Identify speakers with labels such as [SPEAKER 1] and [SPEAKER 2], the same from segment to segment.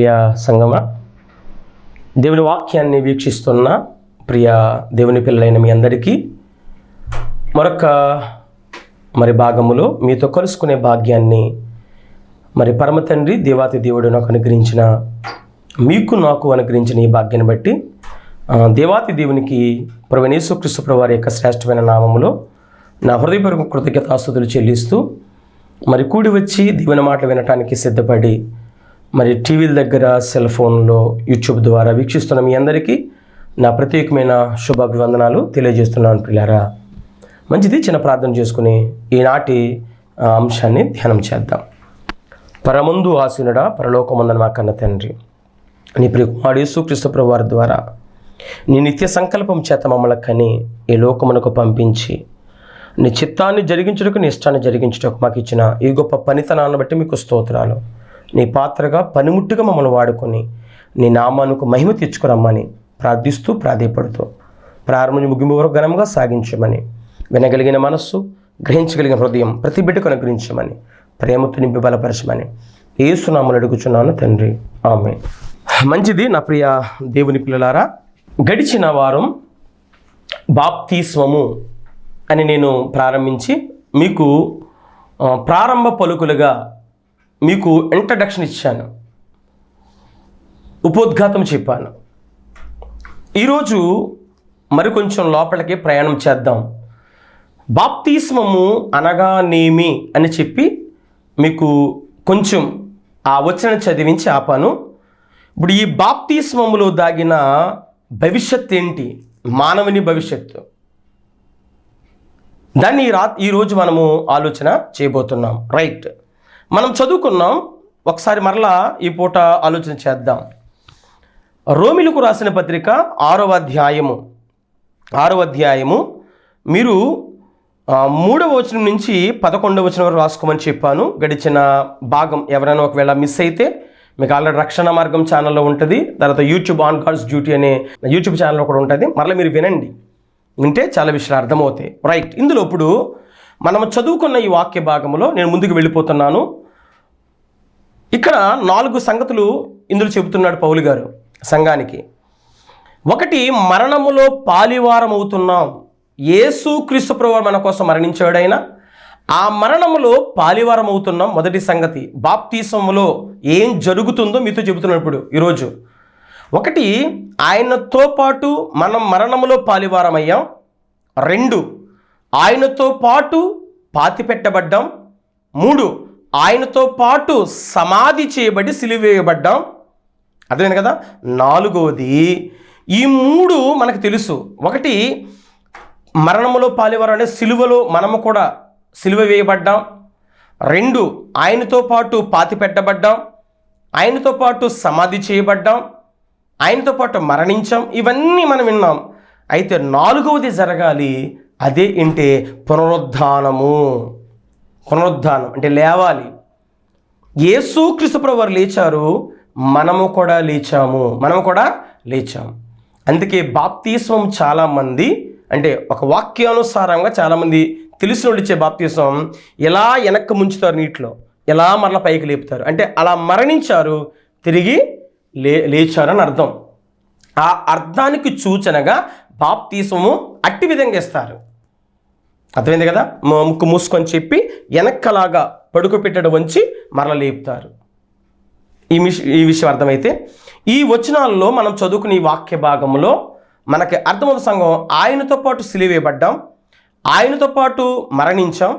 [SPEAKER 1] ప్రియ సంగమా, దేవుని వాక్యాన్ని వీక్షిస్తున్న ప్రియ దేవుని పిల్లలైన మీ అందరికీ మరొక భాగములో మీతో కలుసుకునే భాగ్యాన్ని పరమ తండ్రి దేవాతి దేవుడు నాకు అనుగ్రహించిన, మీకు నాకు అనుగ్రహించిన ఈ భాగ్యాన్ని బట్టి దేవాతి దేవునికి ప్రభువైన యేసుక్రీస్తు ప్రభువు వారి యొక్క శ్రేష్టమైన నామములో నా హృదయపూర్వక కృతజ్ఞతాస్తుతులు చెల్లిస్తూ కూడి వచ్చి దేవుని మాటలు వినటానికి సిద్ధపడి టీవీల దగ్గర, సెల్ ఫోన్లో, యూట్యూబ్ ద్వారా వీక్షిస్తున్న మీ అందరికీ నా ప్రత్యేకమైన శుభాభివందనాలు తెలియజేస్తున్నాను. పిల్లారా, మంచిది. చిన్న ప్రార్థన చేసుకుని ఈనాటి అంశాన్ని ధ్యానం చేద్దాం. పరమందు ఆసీనుడా, పరలోకమందున మా కన్న తండ్రి, నీ ప్రియ కుమారుడు యేసుక్రీస్తు ప్రభువు వారి ద్వారా నీ నిత్య సంకల్పం చేత మమ్మల్ని కని ఈ లోకమునకు పంపించి నీ చిత్తాన్ని జరిగించుటకు, నీ ఇష్టాన్ని జరిగించుటకు మాకు ఇచ్చిన ఈ గొప్ప పనితనాన్ని బట్టి మీకు స్తోత్రాలు. నీ పాత్రగా పనిముట్టుగా మమ్మల్ని వాడుకొని నీ నామానికి మహిమ తెచ్చుకురమ్మని ప్రార్థిస్తూ ప్రాధేయపడుతూ ప్రారంభం ముగింపు వరకు ఘనంగా సాగించమని, వినగలిగిన మనస్సు, గ్రహించగలిగిన హృదయం ప్రతి బిడ్డకు అనుగ్రహించమని, ప్రేమతో నింపి బలపరచమని యేసునామములో అడుగుచున్నాను తండ్రి, ఆమేన్. మంచిది. నా ప్రియ దేవుని పిల్లలారా, గడిచిన వారం బాప్తిస్మము అని నేను ప్రారంభించి మీకు ప్రారంభ పలుకులుగా మీకు ఇంట్రడక్షన్ ఇచ్చాను, ఉపోద్ఘాతం చెప్పాను. ఈరోజు కొంచెం లోపలికి ప్రయాణం చేద్దాం. బాప్తిస్మము అనగానేమి అని చెప్పి మీకు కొంచెం ఆ వచనం చదివించి ఆపాను. ఇప్పుడు ఈ బాప్తిస్మములో దాగిన భవిష్యత్ ఏంటి, మానవుని భవిష్యత్తు, దాన్ని ఈరోజు మనము ఆలోచన చేయబోతున్నాం. రైట్, మనం చదువుకున్నాం. ఒకసారి మరలా ఈ పూట ఆలోచన చేద్దాం. రోమిలకు రాసిన పత్రిక 6వ అధ్యాయము మీరు 3వ వచనం నుంచి 11వ వచనం వరకు రాసుకోమని చెప్పాను. గడిచిన భాగం ఎవరైనా ఒకవేళ మిస్ అయితే మీకు ఆల్రెడీ రక్షణ మార్గం ఛానల్లో ఉంటుంది, తర్వాత యూట్యూబ్ ఆన్ గాడ్స్ డ్యూటీ అనే యూట్యూబ్ ఛానల్లో కూడా ఉంటుంది. మరలా మీరు వినండి, వింటే చాలా విషయాలు అర్థమవుతాయి. రైట్, ఇందులో ఇప్పుడు మనం చదువుకున్న ఈ వాక్య భాగంలో నేను ముందుకు వెళ్ళిపోతున్నాను. ఇక్కడ 4 సంగతులు ఇందులో చెబుతున్నాడు పౌలు గారు సంఘానికి. ఒకటి, మరణములో పాలివారం అవుతున్నాం. యేసుక్రీస్తు ప్రభువు మన కోసం మరణించాడైనా ఆ మరణములో పాలివారం అవుతున్నాం. మొదటి సంగతి, బాప్తిస్మములో ఏం జరుగుతుందో మీతో చెబుతున్నాను ఇప్పుడు ఈరోజు. ఒకటి, ఆయనతో పాటు మనం మరణములో పాలివారం అయ్యాం. 2, ఆయనతో పాటు పాతి పెట్టబడ్డాం. 3, ఆయనతో పాటు సమాధి చేయబడి సిలువేయబడ్డాం. అర్థమైంది కదా. 4వది, ఈ 3 మనకు తెలుసు. ఒకటి, మరణములో పాలివారం అంటే సిలువలో మనము కూడా సిలువ వేయబడ్డాం. 2, ఆయనతో పాటు పాతి పెట్టబడ్డాం. ఆయనతో పాటు సమాధి చేయబడ్డాం. ఆయనతో పాటు మరణించాం. ఇవన్నీ మనం విన్నాం. అయితే 4వది జరగాలి. అదే ఏంటే పునరుద్ధానము. పునరుద్ధానం అంటే లేవాలి. యేసుక్రీస్తు ప్రభువు వారు లేచారు, మనము కూడా లేచాము. అందుకే బాప్తిస్మం చాలామంది అంటే ఒక వాక్యానుసారంగా చాలామంది తెలిసిన వాళ్ళు ఇచ్చే బాప్తిస్మం ఎలా వెనక్కి ముంచుతారు నీటిలో, ఎలా మరలా పైకి లేపుతారు అంటే అలా మరణించారు, తిరిగి లేచారని అర్థం. ఆ అర్థానికి సూచనగా బాప్తిస్మము అట్టి విధంగా ఇస్తారు. అర్థమైంది కదా. ముక్కు మూసుకొని చెప్పి వెనక్కలాగా పడుకోపెట్టడం వంచి మరల లేపుతారు. ఈ విషయం అర్థమైతే ఈ వచనాల్లో మనం చదువుకునే ఈ వాక్య భాగంలో మనకి అర్థమవుతున్న సంఘం, ఆయనతో పాటు సిలువేయబడ్డాం, ఆయనతో పాటు మరణించాం,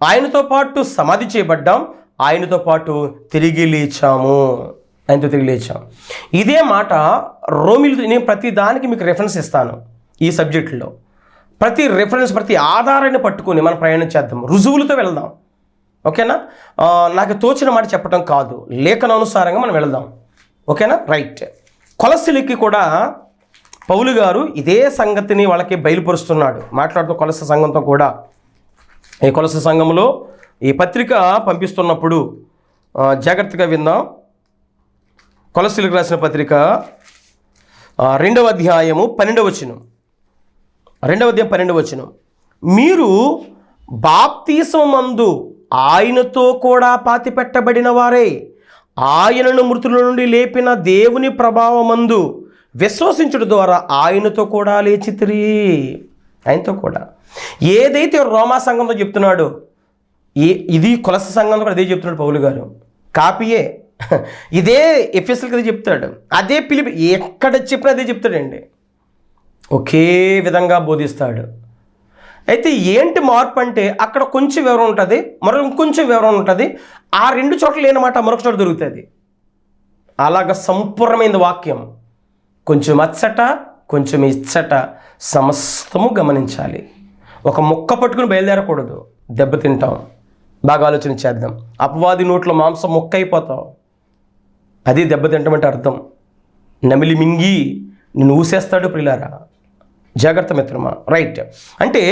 [SPEAKER 1] ఆయనతో పాటు సమాధి చేయబడ్డాం, ఆయనతో పాటు తిరిగి లేచాము. ఇదే మాట రోమిలు. నేను ప్రతి దానికి మీకు రెఫరెన్స్ ఇస్తాను ఈ సబ్జెక్టులో. ప్రతి రెఫరెన్స్, ప్రతి ఆధారాన్ని పట్టుకొని మనం ప్రయాణం చేద్దాం, రుజువులతో వెళ్దాం. ఓకేనా. నాకు తోచిన మాట చెప్పడం కాదు, లేఖనానుసారంగా మనం వెళ్దాం. ఓకేనా. రైట్. కొలస్సీలకి కూడా పౌలు గారు ఇదే సంగతిని వాళ్ళకి బయలుపరుస్తున్నాడు. మాట్లాడుతూ కొలస్సీ సంఘంతో కూడా, ఈ కొలస్సీ సంఘంలో ఈ పత్రిక పంపిస్తున్నప్పుడు జాగ్రత్తగా విందాం. కొలస్సీలకు రాసిన పత్రిక 2వ అధ్యాయము 12వ వచనం. 2వ అధ్యాయం 12వ వచనం, మీరు బాప్తిస్మమందు ఆయనతో కూడా పాతి పెట్టబడిన వారే ఆయనను మృతుల నుండి లేపిన దేవుని ప్రభావమందు విశ్వసించుట ద్వారా ఆయనతో కూడా లేచితిరి. ఆయనతో కూడా ఏదైతే రోమా సంఘంతో చెప్తున్నాడో ఇది కొలస సంఘంతో కూడా అదే చెప్తున్నాడు పౌలు గారు. కాపీయే ఇదే ఎఫెసీయులకు అదే చెప్తాడు, అదే పిలిపి ఎక్కడ చెప్పినా అదే చెప్తాడండి. ఒకే విధంగా బోధిస్తాడు. అయితే ఏంటి మార్పు అంటే అక్కడ కొంచెం వివరం ఉంటుంది, మరొక ఇంకొంచెం వివరం ఉంటుంది. ఆ రెండు చోట్ల లేనమాట మరొక చోట దొరుకుతుంది. అలాగ సంపూర్ణమైన వాక్యం. కొంచెం అచ్చట కొంచెం ఇచ్చట సమస్తము గమనించాలి. ఒక ముక్క పట్టుకుని బయలుదేరకూడదు, దెబ్బతింటాం. బాగా ఆలోచన చేద్దాం. అపవాది నోట్లో మాంసం ముక్క అయిపోతావు, అది దెబ్బతింటామంటే అర్థం. నమిలి మింగి నిన్ను ఊసేస్తాడు ప్రియులారా, జాగ్రత్త మిత్రమా. రైట్. అంటే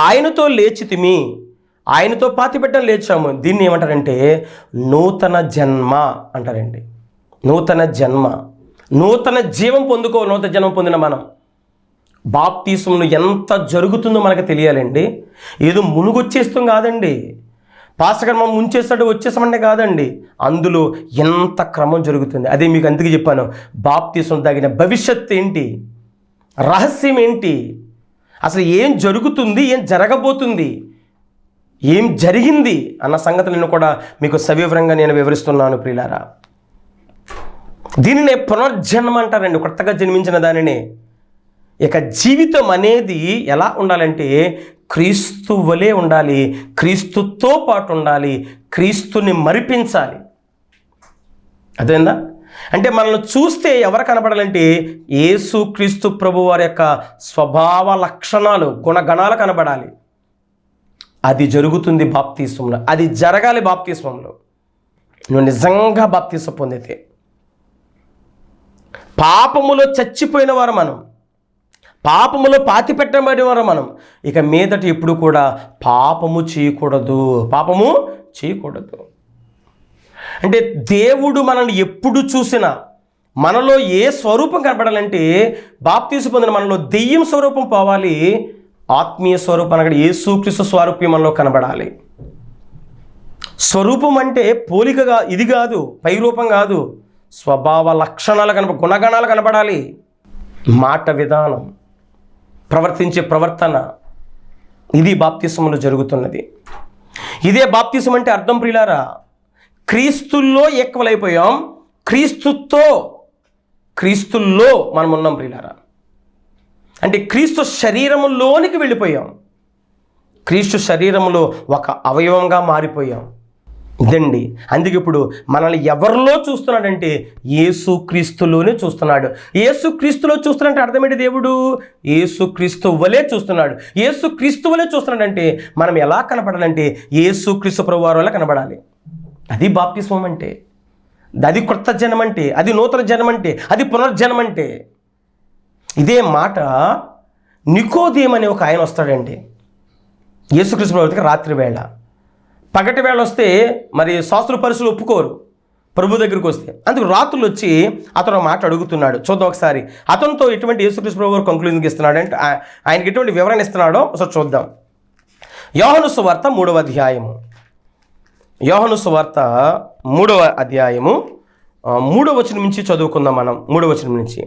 [SPEAKER 1] ఆయనతో లేచితిమి, ఆయనతో పాతిపెట్టడం లేచాము. దీన్ని ఏమంటారంటే నూతన జన్మ అంటారండి. నూతన జన్మ, నూతన జీవం పొందుకో. నూతన జన్మ పొందిన మనం బాప్తీసంలో ఎంత జరుగుతుందో మనకు తెలియాలండి. ఏదో మునుగొచ్చేస్తాం కాదండి, పాస్టర్ గారు మనం ముంచేస్తాడు వచ్చేసామంటే కాదండి. అందులో ఎంత క్రమం జరుగుతుంది. అదే మీకు అందుకే చెప్పాను, బాప్తీసం తగిన భవిష్యత్తు ఏంటి, రహస్యం ఏంటి, అసలు ఏం జరుగుతుంది, ఏం జరగబోతుంది, ఏం జరిగింది అన్న సంగతులను కూడా మీకు సవివరంగా నేను వివరిస్తున్నాను ప్రియులారా. దీనినే పునర్జన్మ అంటారండి, కొత్తగా జన్మించిన దానినే. ఇక జీవితం అనేది ఎలా ఉండాలంటే క్రీస్తు వలె ఉండాలి, క్రీస్తుతో పాటు ఉండాలి, క్రీస్తుని మరిపించాలి. అదేందా? అంటే మనల్ని చూస్తే ఎవరు కనబడాలంటే యేసు క్రీస్తు ప్రభు వారి యొక్క స్వభావ లక్షణాలు, గుణగణాలు కనబడాలి. అది జరుగుతుంది బాప్తీసంలో, అది జరగాలి బాప్తీసంలో. నువ్వు నిజంగా బాప్తీసం పొందితే. పాపములో చచ్చిపోయిన వారు మనం, పాపములో పాతిపెట్టబడిన వారు మనం. ఇక మీదట ఎప్పుడు కూడా పాపము చేయకూడదు, పాపము చేయకూడదు. అంటే దేవుడు మనల్ని ఎప్పుడు చూసినా మనలో ఏ స్వరూపం కనపడాలంటే బాప్తీసు పొందిన మనలో దెయ్యం స్వరూపం పోవాలి, ఆత్మీయ స్వరూపం అనగా యేసుక్రీస్తు స్వరూపం మనలో కనబడాలి. స్వరూపం అంటే పోలికగా ఇది కాదు, పై రూపం కాదు, స్వభావ లక్షణాలు గుణగణాలు కనబడాలి. మాట విధానం, ప్రవర్తించే ప్రవర్తన, ఇది బాప్తిసంలో జరుగుతున్నది. ఇదే బాప్తిసం అంటే అర్థం ప్రియులారా. క్రీస్తుల్లో ఎక్కువలైపోయాం, క్రీస్తుల్లో మనం ఉన్నాం ప్రియులారా. అంటే క్రీస్తు శరీరములోనికి వెళ్ళిపోయాం, క్రీస్తు శరీరములో ఒక అవయవంగా మారిపోయాం. ఇదండి. అందుకే ఇప్పుడు మనల్ని ఎవరిలో చూస్తున్నాడంటే యేసుక్రీస్తులోనే చూస్తున్నాడు. యేసుక్రీస్తులో చూస్తున్నాడంటే అర్థమేంటి? దేవుడు యేసుక్రీస్తు వలే చూస్తున్నాడు. యేసుక్రీస్తు వలే చూస్తున్నాడంటే మనం ఎలా కనపడాలంటే యేసుక్రీస్తు ప్రభువారి వల్ల కనబడాలి. అది బాప్తిస్మం అంటే, అది కొత్త జన్మ అంటే, అది నూతన జన్మ అంటే, అది పునర్జన్మ అంటే. ఇదే మాట నికోదేము అనే ఒక ఆయన వస్తాడండి యేసుక్రీస్తు ప్రభువుకి రాత్రి వేళ. పగటి వేళ వస్తే మరి శాస్త్ర పరిశులు ఒప్పుకోరు ప్రభు దగ్గరికి వస్తే. అందుకు రాత్రులు వచ్చి అతను మాట అడుగుతున్నాడు. చూద్దాం ఒకసారి అతనితో ఎటువంటి యేసుక్రీస్తు ప్రభు వారు కంక్లూజన్కి ఇస్తున్నాడు అంటే, ఆయనకి ఎటువంటి వివరణ ఇస్తున్నాడో ఒకసారి చూద్దాం. యోహాను సువార్త 3వ అధ్యాయము, యోహాను సువార్త 3వ అధ్యాయము 3వ వచనం నుంచి చదువుకుందాం మనం. 3వ వచనం నుంచి.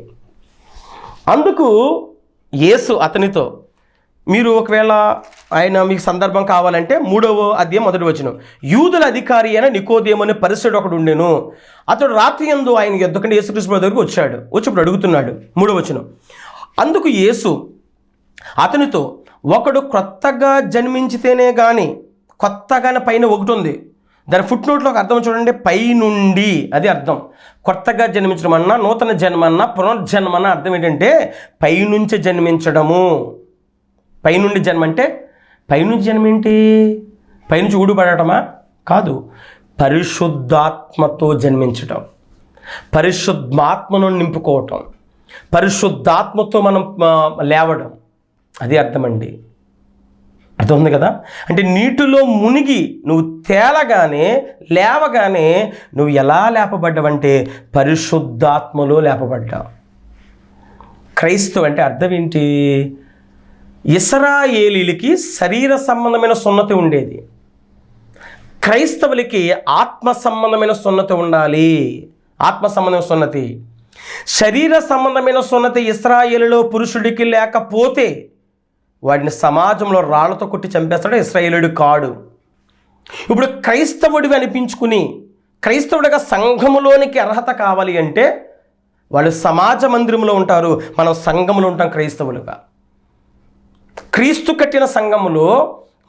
[SPEAKER 1] అందుకు యేసు అతనితో, మీరు ఒకవేళ ఆయన మీకు సందర్భం కావాలంటే 3వ అధ్యాయం 1వ వచనం. యూదుల అధికారి అయిన నికోదేము అనే పరిసయుడు ఒకడు ఉండెను. అతడు రాత్రి యందు ఆయన యొద్దకంటే యేసుక్రీస్తు దగ్గరికి వచ్చాడు. వచ్చినప్పుడు అడుగుతున్నాడు. 3వ వచనం. అందుకు యేసు అతనితో, ఒకడు కొత్తగా జన్మించితేనే కానీ, కొత్తగానే పైన ఒకటి ఉంది, దాని ఫుట్ నోట్లో ఒక అర్థం చూడండి, పైనుండి, అది అర్థం. కొత్తగా జన్మించడం అన్నా, నూతన జన్మ అన్నా, పునర్జన్మ అన్న అర్థం ఏంటంటే పైనుంచి జన్మించడము. పైనుండి జన్మ అంటే, పైనుంచి జన్మ ఏంటి? పైనుంచి ఊడిపడటమా? కాదు, పరిశుద్ధాత్మతో జన్మించటం, పరిశుద్ధాత్మను నింపుకోవటం, పరిశుద్ధాత్మతో మనం లేవడం, అది అర్థమండి. అర్థం ఉంది కదా? అంటే నీటిలో మునిగి నువ్వు తేలగానే, లేవగానే నువ్వు ఎలా లేపబడ్డావంటే పరిశుద్ధాత్మలో లేపబడ్డావు. క్రైస్తవు అంటే అర్థం ఏంటి? ఇశ్రాయేలీలకి శరీర సంబంధమైన సున్నతి ఉండేది, క్రైస్తవులకి ఆత్మ సంబంధమైన సున్నతి ఉండాలి. ఆత్మ సంబంధమైన సున్నతి. శరీర సంబంధమైన సున్నతి ఇశ్రాయేలులో పురుషుడికి లేకపోతే వాడిని సమాజంలో రాళ్లతో కొట్టి చంపేస్తాడు, ఇశ్రాయేలుడు కాడు. ఇప్పుడు క్రైస్తవుడివి అనిపించుకుని క్రైస్తవుడిగా సంఘములోనికి అర్హత కావాలి అంటే వాళ్ళు సమాజ మందిరంలో ఉంటారు, మనం సంఘములో ఉంటాం క్రైస్తవులుగా. క్రీస్తు కట్టిన సంఘములో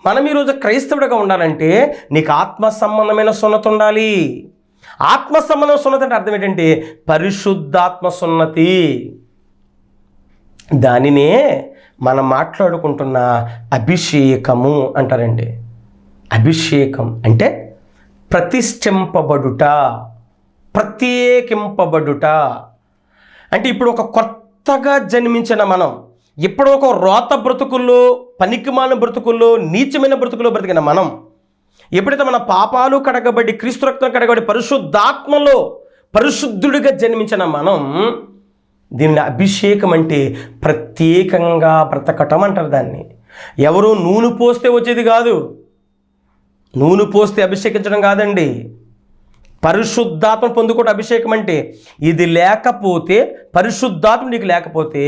[SPEAKER 1] మనం ఈరోజు క్రైస్తవుడిగా ఉండాలంటే నీకు ఆత్మ సంబంధమైన సున్నతి ఉండాలి. ఆత్మ సంబంధమైన సున్నతి అంటే అర్థం ఏంటంటే పరిశుద్ధాత్మ సున్నతి. దానినే మనం మాట్లాడుకుంటున్న అభిషేకము అంటారండి. అభిషేకం అంటే ప్రతిష్ఠింపబడుట, ప్రత్యేకింపబడుట. అంటే ఇప్పుడు ఒక కొత్తగా జన్మించిన మనం, ఇప్పుడు ఒక రోత బ్రతుకుల్లో, పనికిమాలిన బ్రతుకుల్లో, నీచమైన బ్రతుకుల్లో బ్రతికిన మనం ఎప్పుడైతే మన పాపాలు కడగబడి క్రీస్తు రక్తం కడగబడి పరిశుద్ధాత్మలో పరిశుద్ధుడిగా జన్మించిన మనం దీనిని అభిషేకం అంటే ప్రత్యేకంగా బ్రతకటం అంటారు. దాన్ని ఎవరు నూనె పోస్తే వచ్చేది కాదు, నూనె పోస్తే అభిషేకించడం కాదండి. పరిశుద్ధాత్మ పొందుకోవడం అభిషేకం అంటే. ఇది లేకపోతే, పరిశుద్ధాత్మ నీకు లేకపోతే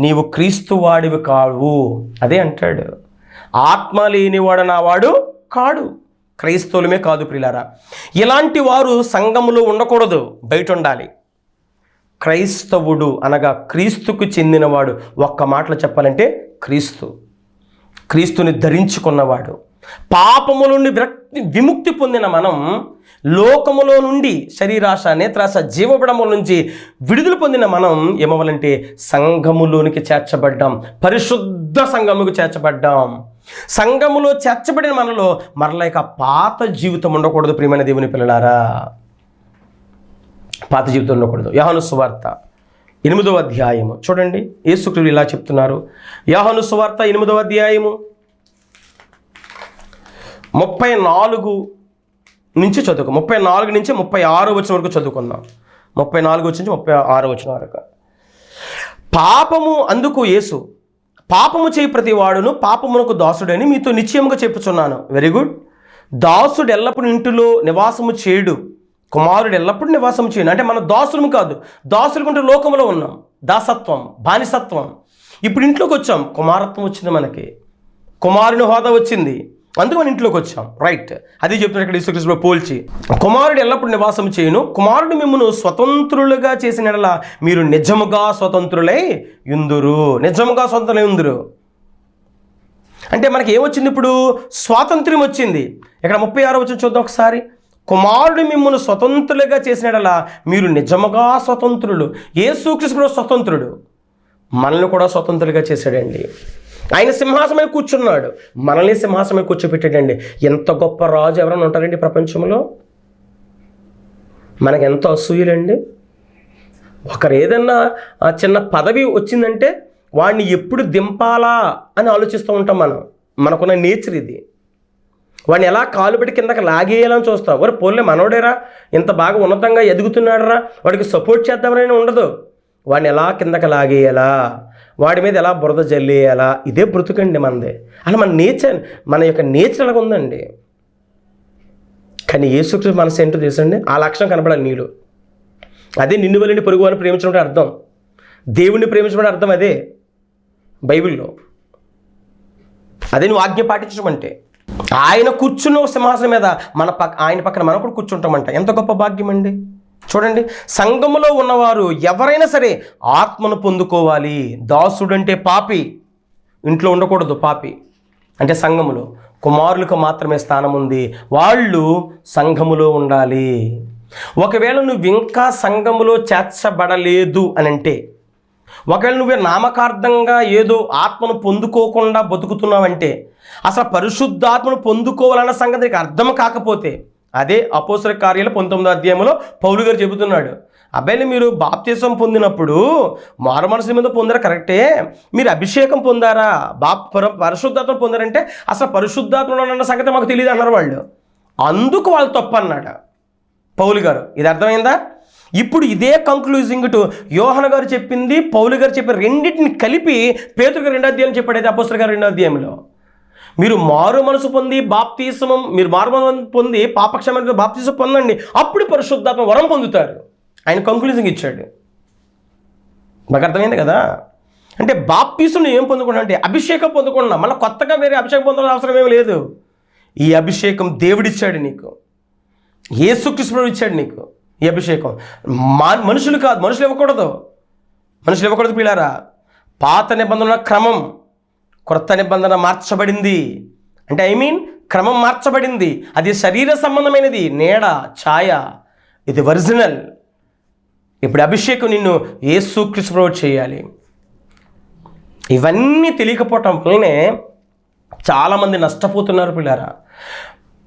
[SPEAKER 1] నీవు క్రీస్తు వాడివి కావు. అదే అంటాడు, ఆత్మ లేనివాడు నా వాడు కాడు. క్రైస్తవులమే కాదు ప్రియులారా, ఇలాంటి వారు సంఘములో ఉండకూడదు, బయట ఉండాలి. క్రైస్తవుడు అనగా క్రీస్తుకు చెందినవాడు. ఒక్క మాటలో చెప్పాలంటే క్రీస్తుని ధరించుకున్నవాడు. పాపము నుండి విముక్తి పొందిన మనం లోకములో నుండి శరీరాశ, నేత్రాశ, జీవబడముల నుంచి విడుదల పొందిన మనం ఏమవ్వాలంటే సంఘములోనికి చేర్చబడ్డాం, పరిశుద్ధ సంఘముకు చేర్చబడ్డాం. సంఘములో చేర్చబడిన మనలో మరలా ఇక పాత జీవితం ఉండకూడదు. ప్రియమైన దేవుని పిల్లలారా, పాత జీవితం ఉండకూడదు. యోహాను సువార్త 8వ అధ్యాయము చూడండి, యేసుక్రీస్తు ఇలా చెప్తున్నారు. యోహాను సువార్త 8వ అధ్యాయము 34 నుంచి చదువుకో. 34 నుంచి 36 వచనం వరకు చదువుకుందాం. 34 నుంచి 36 వచనం వరకు. పాపము అందుకు యేసు, పాపము చేయి ప్రతి వాడును పాపమునకు దాసుడని మీతో నిశ్చయముగా చెప్పుచున్నాను. Very good. దాసుడు ఎల్లప్పుడూ ఇంటిలో నివాసము చేయడు, కుమారుడు ఎల్లప్పుడూ నివాసము చేయడు. అంటే మన దాసులము కాదు, దాసులుకుంటే లోకంలో ఉన్నాం, దాసత్వం, బానిసత్వం. ఇప్పుడు ఇంట్లోకి వచ్చాం, కుమారత్వం వచ్చింది, మనకి కుమారుని హోదా వచ్చింది, అందుకు మన ఇంట్లోకి వచ్చాం. రైట్, అది చెప్తున్నారు ఇక్కడ యేసుక్రీస్తు పోల్చి. కుమారుడు ఎల్లప్పుడు నివాసం చేయను, కుమారుడు మిమ్మల్ని స్వతంత్రులుగా చేసిన యెడల మీరు నిజముగా స్వతంత్రులై యుందురు. నిజముగా స్వతంత్రులై యుందురు అంటే మనకి ఏమొచ్చింది? ఇప్పుడు స్వాతంత్ర్యం వచ్చింది. ఇక్కడ 36 వచనం చూద్దాం ఒకసారి. కుమారుడు మిమ్మల్ని స్వతంత్రులుగా చేసిన యెడల మీరు నిజముగా స్వతంత్రులు. యేసుక్రీస్తు స్వతంత్రుడు, మనల్ని కూడా స్వతంత్రులుగా చేశాడండి. ఆయన సింహాసనమై కూర్చున్నాడు, మనల్ని సింహాసనమై కూర్చోబెట్టాడండి. ఎంత గొప్ప రాజు ఎవరైనా ఉంటారండి ప్రపంచంలో? మనకు ఎంత అసూయలండి. ఒకరు ఏదన్నా చిన్న పదవి వచ్చిందంటే వాడిని ఎప్పుడు దింపాలా అని ఆలోచిస్తూ ఉంటాం మనం. మనకున్న నేచర్ ఇది. వాడిని ఎలా కాలు పెట్టి కిందకి లాగేయాలని చూస్తాం. వారు పోలే మనోడేరా, ఇంత బాగా ఉన్నతంగా ఎదుగుతున్నాడరా, వాడికి సపోర్ట్ చేద్దామని ఉండదు. వాడిని ఎలా కిందకి లాగేయాలా, వాడి మీద ఎలా బురద జల్లేయాలా, ఇదే బ్రతుకండి మనదే. అలా మన నేచర్, మన యొక్క నేచర్ అలాగ ఉందండి. కానీ యేసుక్రీస్తు మనసు ఏంటో తెలుసండి, ఆ లక్షణం కనపడాలి నీలో. అదే నిన్ను వల్లని పొరుగు అని ప్రేమించడం అర్థం, దేవుణ్ణి ప్రేమించడం అర్థం. అదే బైబిల్లో, అదే నువ్వు ఆజ్ఞ పాటించడం అంటే. ఆయన కూర్చున్న సింహాసనం మీద ఆయన పక్కన మనం కూడా కూర్చుంటామంట. ఎంత గొప్ప భాగ్యం అండి. చూడండి, సంఘములో ఉన్నవారు ఎవరైనా సరే ఆత్మను పొందుకోవాలి. దాసుడంటే పాపి, ఇంట్లో ఉండకూడదు. పాపి అంటే సంఘములో. కుమారులకు మాత్రమే స్థానం ఉంది, వాళ్ళు సంఘములో ఉండాలి. ఒకవేళ నువ్వు ఇంకా సంఘములో చేర్చబడలేదు అని అంటే, ఒకవేళ నువ్వే నామకార్థంగా ఏదో ఆత్మను పొందుకోకుండా బతుకుతున్నావంటే, అసలు పరిశుద్ధాత్మను పొందుకోవాలన్న సంగతి నీకు అర్థం కాకపోతే, అదే అపోస్తల కార్యాలు 19వ అధ్యాయంలో పౌలు గారు చెబుతున్నాడు. అబ్బాయిలు, మీరు బాప్తిసం పొందినప్పుడు మారు మనసు మీద పొందారా కరెక్టే, మీరు అభిషేకం పొందారా, పరిశుద్ధాత్మ పొందారంటే అసలు పరిశుద్ధాత్మ అన్న సంగతి మాకు తెలియదు అన్నారు వాళ్ళు. అందుకు వాళ్ళు తప్పు అన్నాడు పౌలు గారు. ఇది అర్థమైందా? ఇప్పుడు ఇదే కంక్లూజింగ్ టు యోహాను గారు చెప్పింది, పౌలు గారు చెప్పిన రెండింటిని కలిపి పేతురు గారు 2వ అధ్యాయం చెప్పాడు. అయితే అపోస్తల గారు 2వ అధ్యాయంలో మీరు మారు మనసు పొంది బాప్తిస్మం, మీరు మారు మనసు పొంది పాపక్షమాపణ బాప్తిస్మం పొందండి, అప్పుడు పరిశుద్ధాత్మ వరం పొందుతారు. ఆయన కంక్లూజన్ ఇచ్చాడు. మాకు అర్థమైంది కదా. అంటే బాప్తిస్మం ఏం పొందుకున్నా అంటే అభిషేకం పొందుకున్నా, మళ్ళీ కొత్తగా వేరే అభిషేకం పొందాల్సిన అవసరం ఏమీ లేదు. ఈ అభిషేకం దేవుడిచ్చాడు నీకు, యేసుక్రీస్తు ఇచ్చాడు నీకు ఈ అభిషేకం. మనుషులు కాదు, మనుషులు ఇవ్వకూడదు పిల్లారా. పాత నిబంధన క్రమం, క్రొత్త నిబంధన మార్చబడింది. అంటే క్రమం మార్చబడింది. అది శరీర సంబంధమైనది, నీడ ఛాయ, ఇది ఒరిజినల్. ఇప్పుడు అభిషేకం నిన్ను యేసుక్రీస్తు చేయాలి. ఇవన్నీ తెలియకపోవటం వల్లనే చాలామంది నష్టపోతున్నారు పిల్లారా.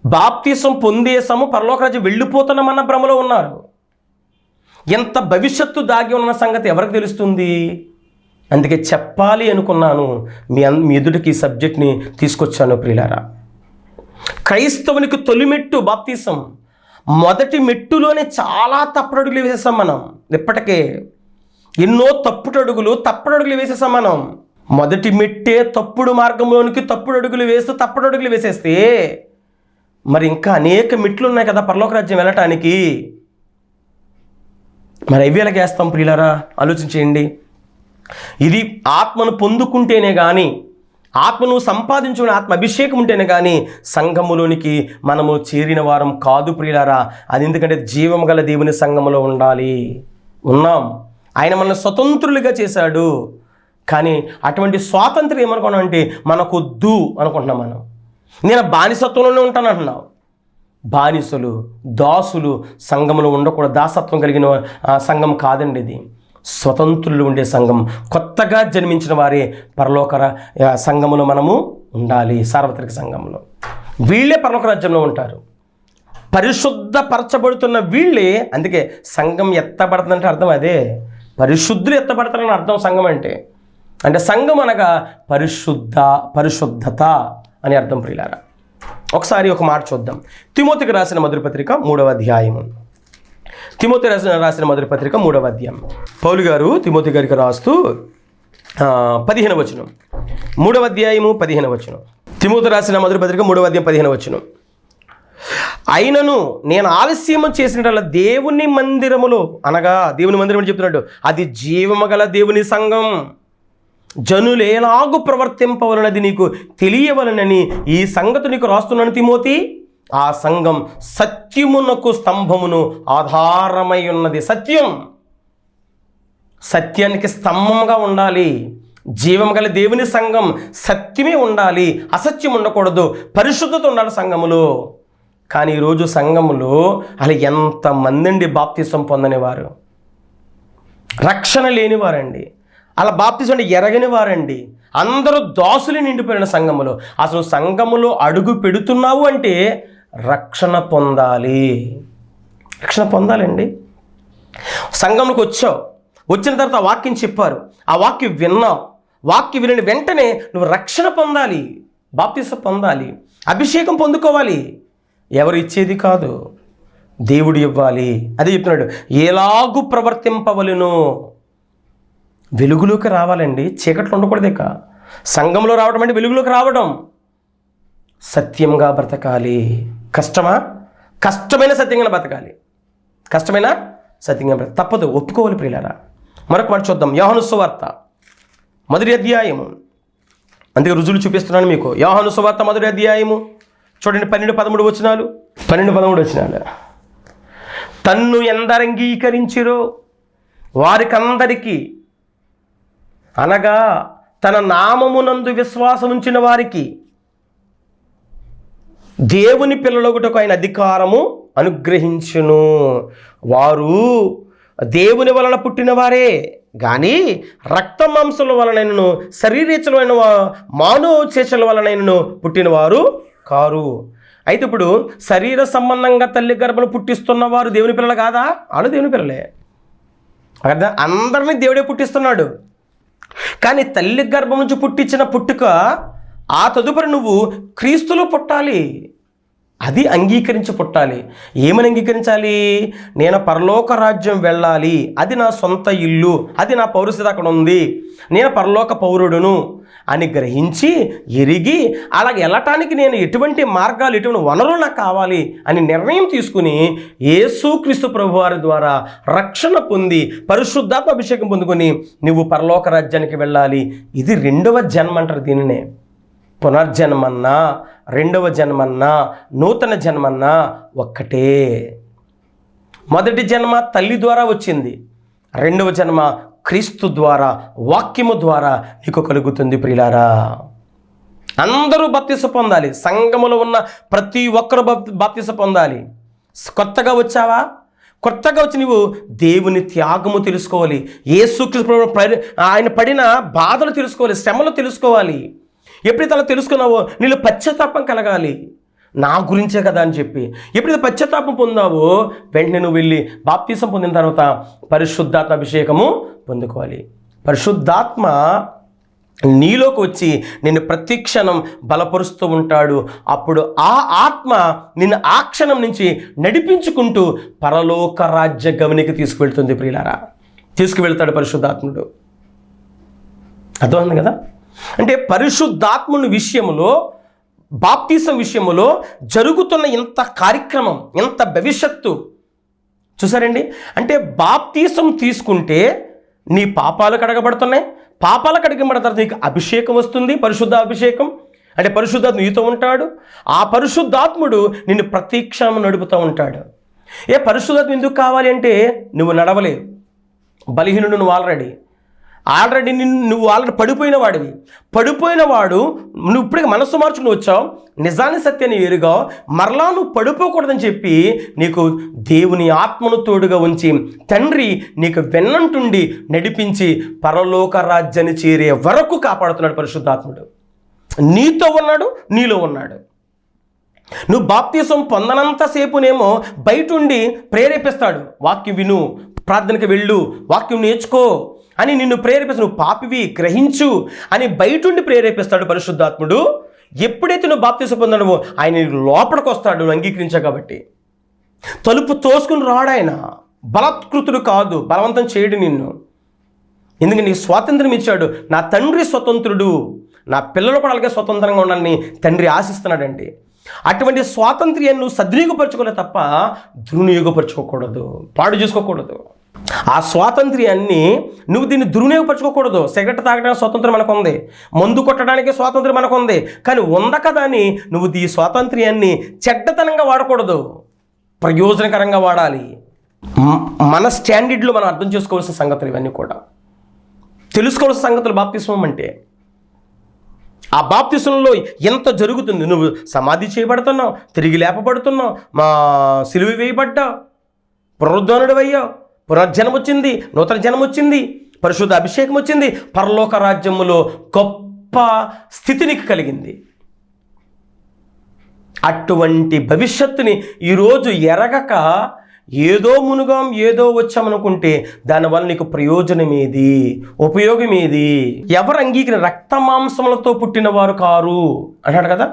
[SPEAKER 1] బాప్తిసం పొందేసాము, పరలోక రాజ్యం వెళ్ళిపోతున్నామన్న భ్రమలో ఉన్నారు. ఎంత భవిష్యత్తు దాగి ఉన్న సంగతి ఎవరికి తెలుస్తుంది? అందుకే చెప్పాలి అనుకున్నాను, మీ ఎదుటికి ఈ సబ్జెక్ట్ని తీసుకొచ్చాను ప్రియులారా. క్రైస్తవునికి తొలిమెట్టు బాప్తిసం. మొదటి మెట్టులోనే చాలా తప్పుడడుగులు వేసేసాం మనం. ఇప్పటికే ఎన్నో తప్పుడడుగులు వేసేసాం మనం. మొదటి మెట్టే తప్పుడు మార్గంలోనికి తప్పుడడుగులు వేసేస్తే మరి ఇంకా అనేక మెట్లు ఉన్నాయి కదా పరలోక రాజ్యం వెళ్ళటానికి. మరి అవి ఎలాగేస్తాం ప్రియులారా? ఆలోచించేయండి. ఇది ఆత్మను పొందుకుంటేనే కానీ, ఆత్మను సంపాదించుకునే ఆత్మ అభిషేకం ఉంటేనే కానీ సంఘములోనికి మనము చేరిన వారం కాదు ప్రియులారా. అది ఎందుకంటే జీవము గల దేవుని సంఘములో ఉన్నాం. ఆయన మనల్ని స్వతంత్రులుగా చేశాడు. కానీ అటువంటి స్వాతంత్రం ఏమనుకున్నాం అంటే మనకొద్దు అనుకుంటున్నాం మనం. నేను బానిసత్వంలోనే ఉంటాను అంటున్నావు. బానిసలు, దాసులు సంఘంలో ఉండకూడదు. దాసత్వం కలిగిన సంఘం కాదండి ఇది. స్వతంత్రులు ఉండే సంఘం, కొత్తగా జన్మించిన వారే పరలోక సంఘములో మనము ఉండాలి. సార్వత్రిక సంఘంలో వీళ్ళే పరలోక రాజ్యంలో ఉంటారు. పరిశుద్ధపరచబడుతున్న వీళ్ళే. అందుకే సంఘం ఎత్తబడుతుందంటే అర్థం అదే. పరిశుద్ధులు ఎత్తబడతారని అర్థం సంఘం అంటే. అంటే సంఘం అనగా పరిశుద్ధత అని అర్థం ప్రియులారా. ఒకసారి ఒక మాట చూద్దాం. తిమోతికి రాసిన మొదటి పత్రిక 3వ అధ్యాయము. తిమోతి రాసిన మొదటి పత్రిక 3వ అధ్యాయం. పౌలు గారు తిమోతి గారికి రాస్తూ 15వ వచనం, 3వ అధ్యాయము 15వ వచనం. తిమోతి రాసిన మొదటి పత్రిక 3వ అధ్యాయం 15వ వచనం. అయినను నేను ఆలస్యము చేసినట్ల దేవుని మందిరములో, అనగా దేవుని మందిరం చెప్తున్నాడు, అది జీవము గల దేవుని సంఘం, జనులు ఎలాగూ ప్రవర్తింపవలనది నీకు తెలియవలనని ఈ సంగతి నీకు రాస్తున్నాను తిమోతి. ఆ సంఘం సత్యమునకు స్తంభమును ఆధారమై ఉన్నది. సత్యానికి స్తంభంగా ఉండాలి. జీవం గల దేవుని సంఘం సత్యమే ఉండాలి, అసత్యం ఉండకూడదు, పరిశుద్ధత ఉండాలి సంఘములో. కానీ ఈరోజు సంఘములో అలా ఎంతమంది అండి బాప్తిసం పొందనివారు, రక్షణ లేనివారండి, అలా బాప్తిసం అంటే ఎరగని వారండి. అందరూ దాసులు నిండిపోయిన సంఘములో. అసలు సంఘములో అడుగు పెడుతున్నావు అంటే రక్షణ పొందాలండి. సంఘంలోకి వచ్చావు, వచ్చిన తర్వాత ఆ వాక్యం చెప్పారు, ఆ వాక్యం విన్నావు, వాక్యం విని వెంటనే నువ్వు రక్షణ పొందాలి, బాప్తిసం పొందాలి, అభిషేకం పొందుకోవాలి. ఎవరు ఇచ్చేది కాదు, దేవుడు ఇవ్వాలి. అదే చెప్తున్నాడు, ఎలాగూ ప్రవర్తింపవలెను. వెలుగులోకి రావాలండి, చీకట్లో ఉండకూడదు. ఇక సంఘంలో రావడం అంటే వెలుగులోకి రావడం. సత్యంగా బ్రతకాలి. కష్టమా? కష్టమైన సత్యంగా బ్రతకాలి. కష్టమైన సత్యంగా బ్రతకాలి. తప్పదు, ఒప్పుకోవాలి ప్రియులారా. మరొక మాట చూద్దాం. యోహాను సువార్త 1వ అధ్యాయము. అందుకే రుజువులు చూపిస్తున్నాను మీకు. యోహాను సువార్త 1వ అధ్యాయము చూడండి, 12-13 వచనాలు. 12-13 వచనాలు. తన్ను ఎందరు అంగీకరించిరో వారికందరికీ, అనగా తన నామమునందు విశ్వాసం ఉంచిన వారికి దేవుని పిల్లలొకటకు ఆయన అధికారము అనుగ్రహించును. వారు దేవుని వలన పుట్టిన వారే కానీ రక్త మాంసముల వలనైనను శరీరేచ్ఛలైన మానవ చేష్టల వలనైనను పుట్టినవారు కారు. అయితే ఇప్పుడు శరీర సంబంధంగా తల్లి గర్భను పుట్టిస్తున్న వారు దేవుని పిల్లలు కాదా? వాళ్ళు దేవుని పిల్లలే. అర్థం? అందరినీ దేవుడే పుట్టిస్తున్నాడు. కానీ తల్లి గర్భం నుంచి పుట్టించిన పుట్టుక ఆ తదుపరి నువ్వు క్రీస్తులో పుట్టాలి. అది అంగీకరించి పుట్టాలి. ఏమని అంగీకరించాలి? నేను పరలోక రాజ్యం వెళ్ళాలి, అది నా సొంత ఇల్లు, అది నా పౌరస్థితి అక్కడ ఉంది, నేను పరలోక పౌరుడును అని గ్రహించి ఎరిగి అలా వెళ్ళటానికి నేను ఎటువంటి మార్గాలు, ఎటువంటి వనరులు నాకు కావాలి అని నిర్ణయం తీసుకుని యేసుక్రీస్తు ప్రభువారి ద్వారా రక్షణ పొంది పరిశుద్ధాత్మ అభిషేకం పొందుకొని నువ్వు పరలోక రాజ్యానికి వెళ్ళాలి. ఇది రెండవ జన్మ అంటారు దీనినే. పునర్జన్మన్నా, రెండవ జన్మన్నా, నూతన జన్మన్నా ఒక్కటే. మొదటి జన్మ తల్లి ద్వారా వచ్చింది, రెండవ జన్మ క్రీస్తు ద్వారా, వాక్యము ద్వారా నీకు కలుగుతుంది. ప్రియులారా, అందరూ బాప్తిసం పొందాలి. సంఘములో ఉన్న ప్రతి ఒక్కరు బాప్తిసం పొందాలి. కొత్తగా వచ్చావా? కొత్తగా వచ్చి నువ్వు దేవుని త్యాగము తెలుసుకోవాలి. యేసుక్రీస్తు ఆయన పడిన బాధలు తెలుసుకోవాలి, శ్రమలు తెలుసుకోవాలి. ఎప్పుడైతే అలా తెలుసుకున్నావో నీళ్ళు పశ్చాత్తాపం కలగాలి, నా గురించే కదా అని చెప్పి. ఎప్పుడైతే పశ్చాత్తాపం పొందావో వెంటనే నువ్వు వెళ్ళి బాప్తిసం పొందిన తర్వాత పరిశుద్ధాత్మ అభిషేకము పొందుకోవాలి. పరిశుద్ధాత్మ నీలోకి వచ్చి నిన్ను ప్రతి క్షణం బలపరుస్తూ ఉంటాడు. అప్పుడు ఆ ఆత్మ నిన్ను ఆ క్షణం నుంచి నడిపించుకుంటూ పరలోక రాజ్య గమనికి తీసుకువెళ్తుంది. ప్రియులారా, తీసుకువెళ్తాడు పరిశుద్ధాత్ముడు. అర్థమైంది కదా? అంటే పరిశుద్ధాత్ముని విషయంలో, బాప్తిసం విషయంలో జరుగుతున్న ఇంత కార్యక్రమం, ఇంత భవిష్యత్తు చూసారండి. అంటే బాప్తిసం తీసుకుంటే నీ పాపాలు కడగబడుతున్నాయి, పాపాలు కడగబడిన తర్వాత నీకు అభిషేకం వస్తుంది, పరిశుద్ధ అభిషేకం. అంటే పరిశుద్ధాత్మ నీతో ఉంటాడు. ఆ పరిశుద్ధాత్ముడు నిన్ను ప్రతి క్షణం నడుపుతూ ఉంటాడు. పరిశుద్ధాత్మ ఎందుకు కావాలి అంటే నువ్వు నడవలేవు, బలహీనుడు నువ్వు ఆల్రెడీ నువ్వు పడిపోయిన వాడివి. పడిపోయిన వాడు నువ్వు ఇప్పటికి మనస్సు మార్చుకుని వచ్చావు, నిజాన్ని సత్యాన్ని ఎరుగావు, మరలా నువ్వు పడిపోకూడదని చెప్పి నీకు దేవుని ఆత్మను తోడుగా ఉంచి తండ్రి నీకు వెన్నంటుండి నడిపించి పరలోక రాజ్యాన్ని చేరే వరకు కాపాడుతున్నాడు పరిశుద్ధాత్ముడు. నీతో ఉన్నాడు, నీలో ఉన్నాడు. నువ్వు బాప్తిసం పొందనంతసేపునేమో బయటుండి ప్రేరేపిస్తాడు. వాక్యం విను, ప్రార్థనకి వెళ్ళు, వాక్యం నేర్చుకో అని నిన్ను ప్రేరేపిస్తాడు. నువ్వు పాపివి గ్రహించు అని బయటుండి ప్రేరేపిస్తాడు పరిశుద్ధాత్ముడు. ఎప్పుడైతే నువ్వు బాప్తిసం పొందడమో ఆయన లోపలికి వస్తాడు, నువ్వు అంగీకరించావు కాబట్టి. తలుపు తోసుకుని రాడు ఆయన. బలత్కృతుడు కాదు, బలవంతం చేయడు నిన్ను. ఎందుకంటే నీకు స్వాతంత్రం ఇచ్చాడు. నా తండ్రి స్వతంత్రుడు, నా పిల్లలు కూడా అలాగే స్వతంత్రంగా ఉండాలని తండ్రి ఆశిస్తున్నాడండి. అటువంటి స్వాతంత్ర్యాన్ని నువ్వు సద్వినియోగపరచుకోలే తప్ప దుర్వినియోగపరచుకోకూడదు, పాడు చేసుకోకూడదు. ఆ స్వాతంత్ర్యాన్ని నువ్వు దీన్ని దుర్వినియోగపరచుకోకూడదు. సిగరెట్ తాగడానికి స్వాతంత్రం మనకు ఉంది, మందు కొట్టడానికి స్వాతంత్రం మనకు ఉంది. కానీ ఉంద కదా అని నువ్వు ఈ స్వాతంత్ర్యాన్ని చెడ్డతనంగా వాడకూడదు, ప్రయోజనకరంగా వాడాలి. మన స్టాండర్డ్లో మనం అర్థం చేసుకోవాల్సిన సంగతులు ఇవన్నీ కూడా తెలుసుకోవాల్సిన సంగతులు. బాప్తిస్మం అంటే ఆ బాప్తిసంలో ఎంత జరుగుతుంది. నువ్వు సమాధి చేయబడుతున్నావు, తిరిగి లేపబడుతున్నావు, మా సిలువ వేయబడ్డావు, పునరుద్ధానుడు అయ్యావు, పునర్జన్మ వచ్చింది, నూతన జన్మ వచ్చింది, పరిశుద్ధ అభిషేకం వచ్చింది, పరలోక రాజ్యములో గొప్ప స్థితి నీకు కలిగింది. అటువంటి భవిష్యత్తుని ఈరోజు ఎరగక ఏదో మునుగాం, ఏదో వచ్చామనుకుంటే దానివల్ల నీకు ప్రయోజనమేది, ఉపయోగమేది? ఎవరు అంగీకరణ రక్త మాంసములతో పుట్టిన వారు కారు అన్నాడు కదా.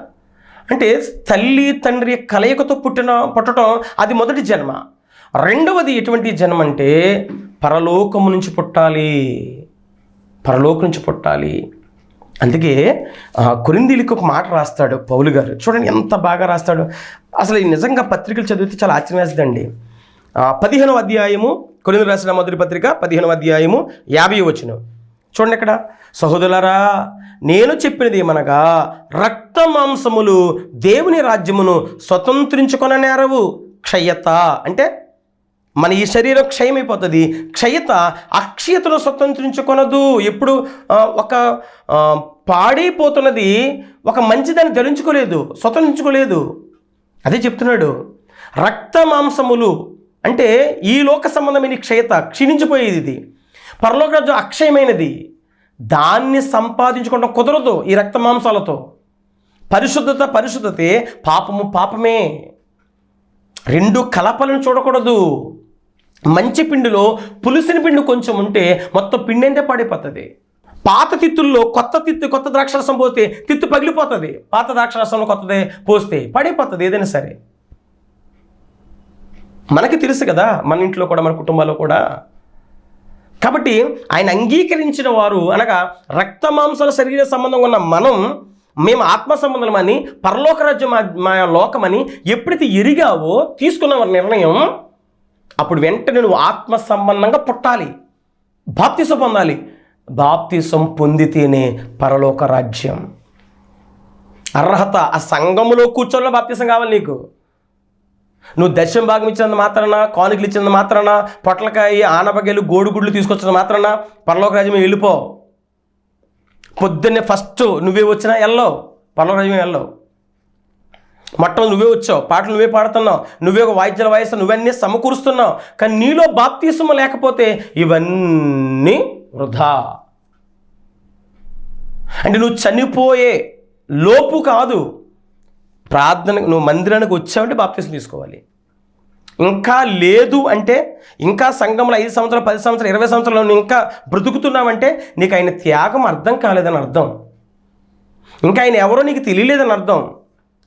[SPEAKER 1] అంటే తల్లి తండ్రి కలయికతో పుట్టడం అది మొదటి జన్మ. రెండవది ఎటువంటి జన్మ అంటే పరలోకము నుంచి పుట్టాలి, పరలోకం నుంచి పుట్టాలి. అందుకే కొరింథీయులకు ఒక మాట రాస్తాడు పౌలు గారు. చూడండి ఎంత బాగా రాస్తాడు. అసలు నిజంగా పత్రికలు చదివితే చాలా ఆశ్చర్యం వేస్తుందండి. 15వ అధ్యాయము, కొరింథీయులకు రాసిన మొదటి పత్రిక 15వ అధ్యాయము 50వ వచనం చూడండి. అక్కడ సహోదరులారా, నేను చెప్పినది ఏమనగా రక్త మాంసములు దేవుని రాజ్యమును స్వతంత్రించుకొననేరవు. క్షయత అంటే మన ఈ శరీరం క్షయమైపోతుంది, క్షయత అక్షయతను స్వతంత్రించుకొనదు. ఎప్పుడు ఒక పాడైపోతున్నది ఒక మంచిదాన్ని ధరించుకోలేదు, స్వతంత్రించుకోలేదు. అదే చెప్తున్నాడు. రక్త మాంసములు అంటే ఈ లోక సంబంధమైన క్షయత, క్షీణించిపోయేది. ఇది పరలోక రాజ్యం అక్షయమైనది, దాన్ని సంపాదించుకోవడం కుదరదు ఈ రక్త మాంసాలతో. పరిశుద్ధతే, పాపము పాపమే. రెండు కలపలను చూడకూడదు. మంచి పిండిలో పులిసిన పిండి కొంచెం ఉంటే మొత్తం పిండి అంతే పాడైపోతుంది. పాత తిత్తుల్లో కొత్త ద్రాక్షరసం పోస్తే తిత్తు పగిలిపోతుంది. పాత ద్రాక్షరసంలో కొత్తదే పోస్తే పడిపోతుంది ఏదైనా సరే. మనకి తెలుసు కదా, మన ఇంట్లో కూడా మన కుటుంబాల్లో కూడా. కాబట్టి ఆయన అంగీకరించిన వారు అనగా రక్త మాంసాల శరీర సంబంధం ఉన్న మేము ఆత్మ సంబంధమని, పరలోక రాజ్యం మా లోకమని ఎప్పుడైతే ఎరిగావో, తీసుకున్న నిర్ణయం, అప్పుడు వెంటనే నువ్వు ఆత్మ సంబంధంగా పుట్టాలి, బాప్తిసం పొందాలి. బాప్తిసం పొందితేనే పరలోక రాజ్యం అర్హత. ఆ సంఘములో కూర్చోలో బాప్తిసం కావాలి నీకు. నువ్వు దశమ భాగం ఇచ్చినంత మాత్రాన, కానుకలు ఇచ్చినంత మాత్రాన, పొట్లకాయ, ఆనపకాయలు, గోడుగుడ్లు తీసుకొచ్చిన మాత్రాన పరలోక రాజ్యం వెళ్ళిపో. పొద్దున్నే ఫస్ట్ నువ్వే వచ్చినా వెళ్ళవు, పరలోక రాజ్యం వెళ్ళవు. మొట్టమొదటి నువ్వే వచ్చావు, పాటలు నువ్వే పాడుతున్నావు, నువ్వే ఒక వాయిద్యాలు వాయిస్తావు, నువ్వన్నీ సమకూరుస్తున్నావు. కానీ నీలో బాప్తిసం లేకపోతే ఇవన్నీ వృధా. అంటే నువ్వు చనిపోయే లోపు కాదు, ప్రార్థన నువ్వు మందిరానికి వచ్చావంటే బాప్తిసం తీసుకోవాలి. ఇంకా లేదు అంటే, ఇంకా సంఘంలో 5 సంవత్సరాలు 10 సంవత్సరాలు 20 సంవత్సరాలు నువ్వు ఇంకా బ్రతుకుతున్నావంటే నీకు ఆయన త్యాగం అర్థం కాలేదని అర్థం. ఇంకా ఆయన ఎవరో నీకు తెలియలేదని అర్థం.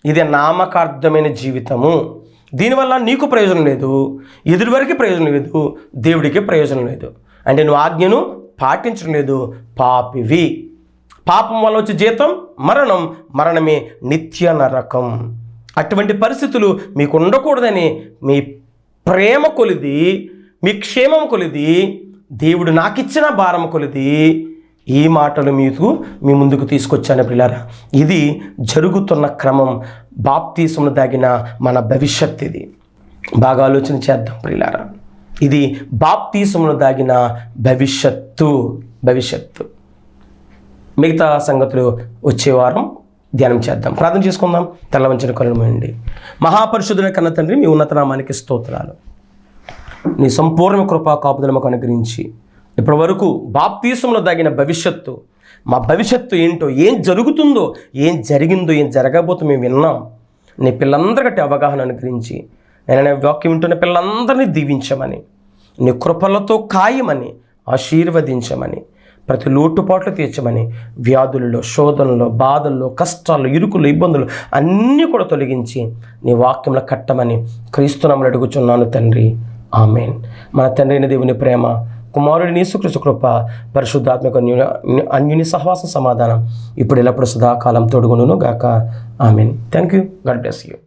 [SPEAKER 1] ఇది నామకార్థమైన జీవితము. దీనివల్ల నీకు ప్రయోజనం లేదు, ఎదుటివారికి ప్రయోజనం లేదు, దేవుడికి ప్రయోజనం లేదు. అంటే నువ్వు ఆజ్ఞను పాటించడం లేదు, పాపివి. పాపం వల్ల వచ్చే జీతం మరణం, మరణమే నిత్య నరకం. అటువంటి పరిస్థితులు మీకు ఉండకూడదని మీ ప్రేమ కొలిది, మీ క్షేమం కొలిది, దేవుడు నాకు ఇచ్చిన భారం కొలిది ఈ మాటలు మీ ముందుకు తీసుకొచ్చాను ప్రియులారా. ఇది జరుగుతున్న క్రమం. బాప్తిసంలో దాగిన మన భవిష్యత్ ఇది. బాగా ఆలోచన చేద్దాం ప్రియులారా. ఇది బాప్తిసంలో దాగిన భవిష్యత్తు. మిగతా సంగతులు వచ్చే వారం ధ్యానం చేద్దాం. ప్రార్థన చేసుకుందాం. తల వంచిన కళ్ళు మూయండి. మహాపరిశుద్ధుల కన్న తండ్రి, మీ ఉన్నత నామానికి స్తోత్రాలు. నీ సంపూర్ణ కృపా కాపుదల మాకు అనుగ్రహించి ఇప్పటి వరకు బాప్తిసంలో దాగిన భవిష్యత్తు, మా భవిష్యత్తు ఏంటో, ఏం జరుగుతుందో, ఏం జరిగిందో, ఏం జరగబోతుందో మేము విన్నాం. నీ పిల్లలందరికీ అవగాహన అనుగ్రహించి నేను వాక్యం వింటున్న పిల్లలందరినీ దీవించమని, నీ కృపలతో ఖాయమని, ఆశీర్వదించమని, ప్రతి లోటుపాట్లు తీర్చమని, వ్యాధుల్లో, శోధనలో, బాధల్లో, కష్టాల్లో, ఇరుకులు, ఇబ్బందులు అన్నీ కూడా తొలగించి నీ వాక్యంలో కట్టమని క్రీస్తునామములో అడుగుచున్నాను తండ్రి. ఆమేన్. మన తండ్రి అయిన దేవుని ప్రేమ, కుమారుడి యేసుక్రీస్తు కృప, పరిశుద్ధాత్మక అన్యుని సహవాస సమాధానం ఇప్పుడు ఎల్లప్పుడు సదాకాలం తోడుగుండును గాక. ఆమేన్. Thank you. God bless you.